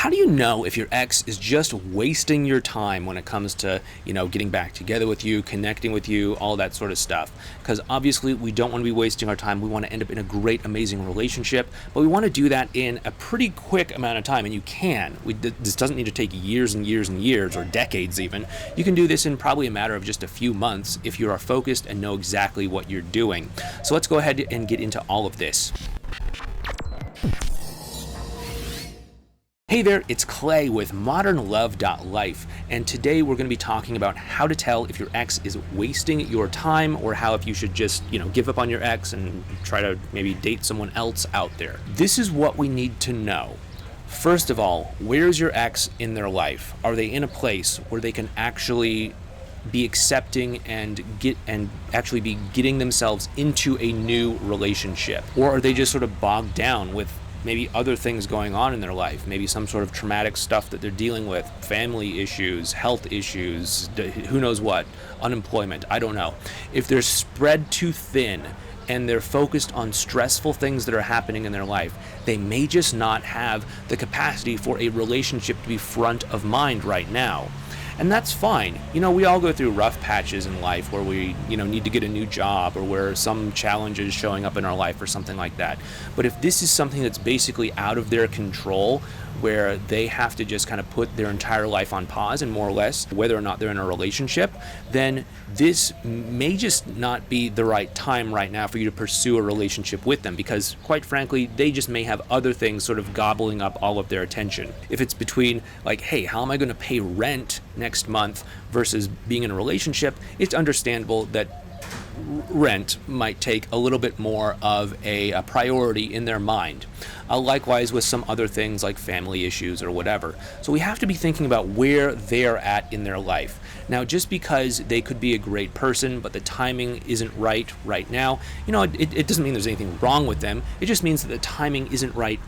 How do you know if your ex is just wasting your time when it comes to, getting back together with you, connecting with you, all that sort of stuff? Because obviously we don't want to be wasting our time. We want to end up in a great, amazing relationship, but we want to do that in a pretty quick amount of time, and you can. This doesn't need to take years and years and years, or decades even. You can do this in probably a matter of just a few months if you are focused and know exactly what you're doing. So let's go ahead and get into all of this. Hey there, it's Clay with modernlove.life, and today we're going to be talking about how to tell if your ex is wasting your time, or how if you should just, give up on your ex and try to maybe date someone else out there. This is what we need to know. First of all, where's your ex in their life? Are they in a place where they can actually be accepting and actually be getting themselves into a new relationship? Or are they just sort of bogged down with maybe other things going on in their life, maybe some sort of traumatic stuff that they're dealing with, family issues, health issues, who knows what, unemployment, I don't know. If they're spread too thin and they're focused on stressful things that are happening in their life, they may just not have the capacity for a relationship to be front of mind right now. And that's fine. We all go through rough patches in life where we, need to get a new job, or where some challenge is showing up in our life or something like that. But if this is something that's basically out of their control, where they have to just kind of put their entire life on pause, and more or less whether or not they're in a relationship, then this may just not be the right time right now for you to pursue a relationship with them, because quite frankly, they just may have other things sort of gobbling up all of their attention. If it's between like, hey, how am I going to pay rent next month versus being in a relationship, it's understandable that rent might take a little bit more of a priority in their mind. Likewise with some other things like family issues or whatever. So we have to be thinking about where they're at in their life. Now, just because they could be a great person, but the timing isn't right now, it doesn't mean there's anything wrong with them. It just means that the timing isn't right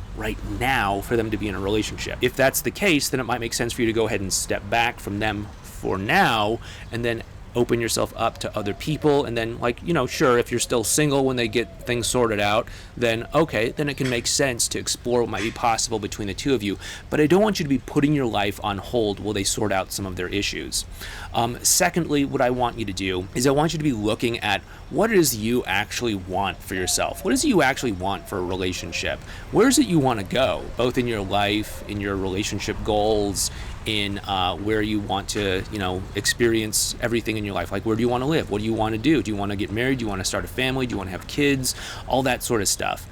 now for them to be in a relationship. If that's the case, then it might make sense for you to go ahead and step back from them for now, and then open yourself up to other people. And then, sure, if you're still single when they get things sorted out, then okay, then it can make sense to explore what might be possible between the two of you. But I don't want you to be putting your life on hold while they sort out some of their issues. Secondly, what I want you to do is I want you to be looking at what it is you actually want for yourself. What is it you actually want for a relationship? Where is it you want to go, both in your life, in your relationship goals, in where you want to, experience everything in your life. Like, where do you want to live? What do you want to do? Do you want to get married? Do you want to start a family? Do you want to have kids? All that sort of stuff.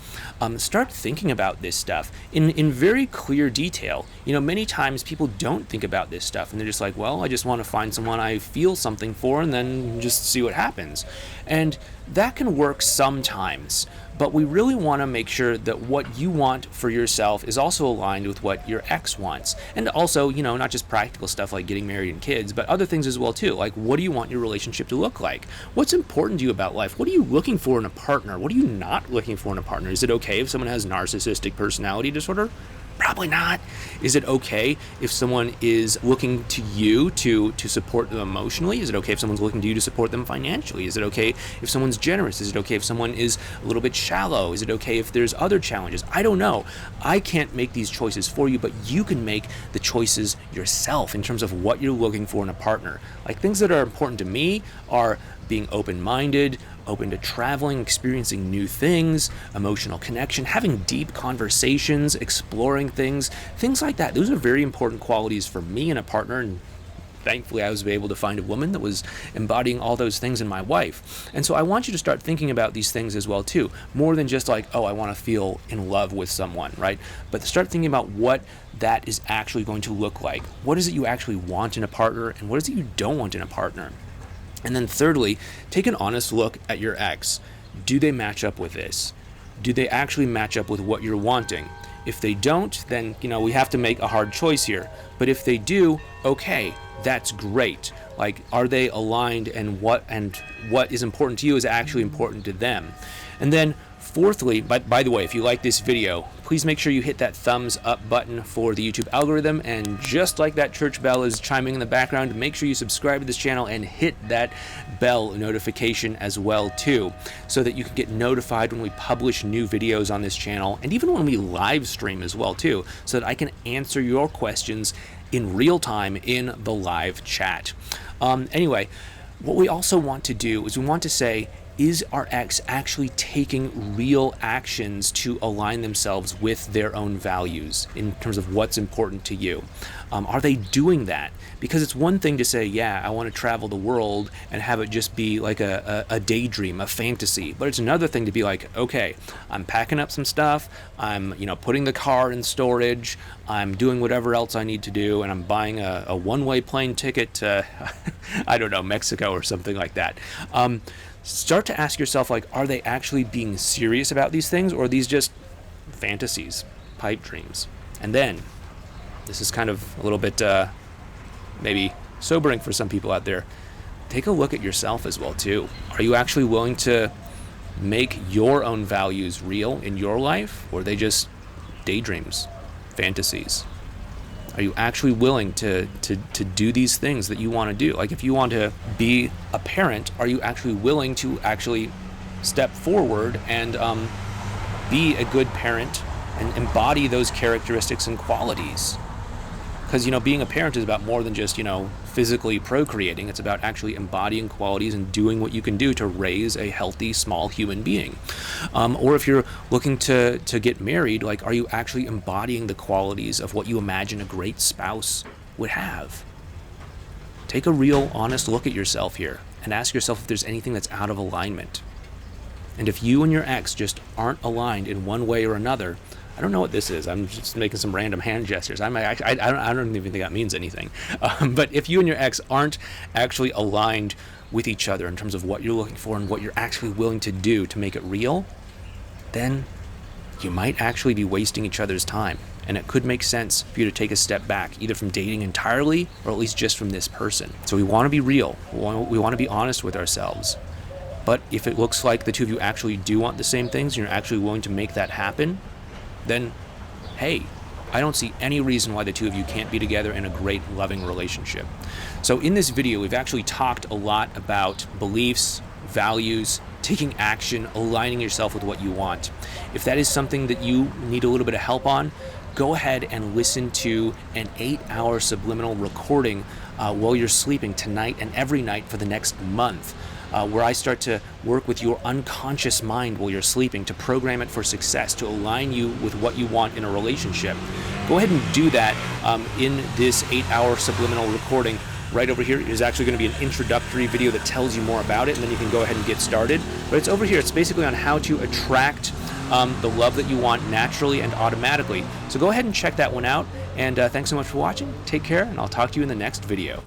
Start thinking about this stuff in very clear detail. Many times people don't think about this stuff, and they're just like, well, I just want to find someone I feel something for and then just see what happens. And that can work sometimes. But we really want to make sure that what you want for yourself is also aligned with what your ex wants. And also, not just practical stuff like getting married and kids, but other things as well too. Like, what do you want your relationship to look like? What's important to you about life? What are you looking for in a partner? What are you not looking for in a partner? Is it okay if someone has narcissistic personality disorder? Probably not. Is it okay if someone is looking to you to support them emotionally? Is it okay if someone's looking to you to support them financially? Is it okay if someone's generous? Is it okay if someone is a little bit shallow? Is it okay if there's other challenges? I don't know. I can't make these choices for you, but you can make the choices yourself in terms of what you're looking for in a partner. Like, things that are important to me are being open-minded, open to traveling, experiencing new things, emotional connection, having deep conversations, exploring things like that. Those are very important qualities for me in a partner, and thankfully I was able to find a woman that was embodying all those things in my wife. And so I want you to start thinking about these things as well too, more than just like, oh, I want to feel in love with someone, right? But start thinking about what that is actually going to look like. What is it you actually want in a partner, and what is it you don't want in a partner? And then thirdly, take an honest look at your ex. Do they match up with this? Do they actually match up with what you're wanting? If they don't, then, we have to make a hard choice here. But if they do, okay, that's great. Like, are they aligned, and what is important to you is actually important to them? And then fourthly, by the way, if you like this video, please make sure you hit that thumbs up button for the YouTube algorithm, and just like that church bell is chiming in the background, make sure you subscribe to this channel and hit that bell notification as well too, so that you can get notified when we publish new videos on this channel, and even when we live stream as well too, so that I can answer your questions in real time in the live chat. Anyway, what we also want to do is we want to say, is our ex actually taking real actions to align themselves with their own values in terms of what's important to you? Are they doing that? Because it's one thing to say, yeah, I want to travel the world and have it just be like a daydream, a fantasy. But it's another thing to be like, okay, I'm packing up some stuff, I'm putting the car in storage, I'm doing whatever else I need to do, and I'm buying a one-way plane ticket to, I don't know, Mexico or something like that. Start to ask yourself, like, are they actually being serious about these things, or are these just fantasies, pipe dreams? And then, this is kind of a little bit maybe sobering for some people out there, take a look at yourself as well too. Are you actually willing to make your own values real in your life, or are they just daydreams, fantasies? Are you actually willing to do these things that you want to do? Like, if you want to be a parent, are you actually willing to actually step forward and be a good parent and embody those characteristics and qualities? Because, being a parent is about more than just, physically procreating. It's about actually embodying qualities and doing what you can do to raise a healthy, small human being. Or if you're looking to get married, like, are you actually embodying the qualities of what you imagine a great spouse would have? Take a real, honest look at yourself here and ask yourself if there's anything that's out of alignment. And if you and your ex just aren't aligned in one way or another, I don't know what this is. I'm just making some random hand gestures. I don't even think that means anything. But if you and your ex aren't actually aligned with each other in terms of what you're looking for and what you're actually willing to do to make it real, then you might actually be wasting each other's time. And it could make sense for you to take a step back, either from dating entirely or at least just from this person. So we want to be real. We want to be honest with ourselves. But if it looks like the two of you actually do want the same things and you're actually willing to make that happen, then, hey, I don't see any reason why the two of you can't be together in a great, loving relationship. So in this video, we've actually talked a lot about beliefs, values, taking action, aligning yourself with what you want. If that is something that you need a little bit of help on, go ahead and listen to an 8-hour subliminal recording while you're sleeping tonight and every night for the next month. Where I start to work with your unconscious mind while you're sleeping to program it for success, to align you with what you want in a relationship. Go ahead and do that in this 8-hour subliminal recording. Right over here is actually going to be an introductory video that tells you more about it, and then you can go ahead and get started. But it's over here. It's basically on how to attract the love that you want naturally and automatically. So go ahead and check that one out. And thanks so much for watching. Take care, and I'll talk to you in the next video.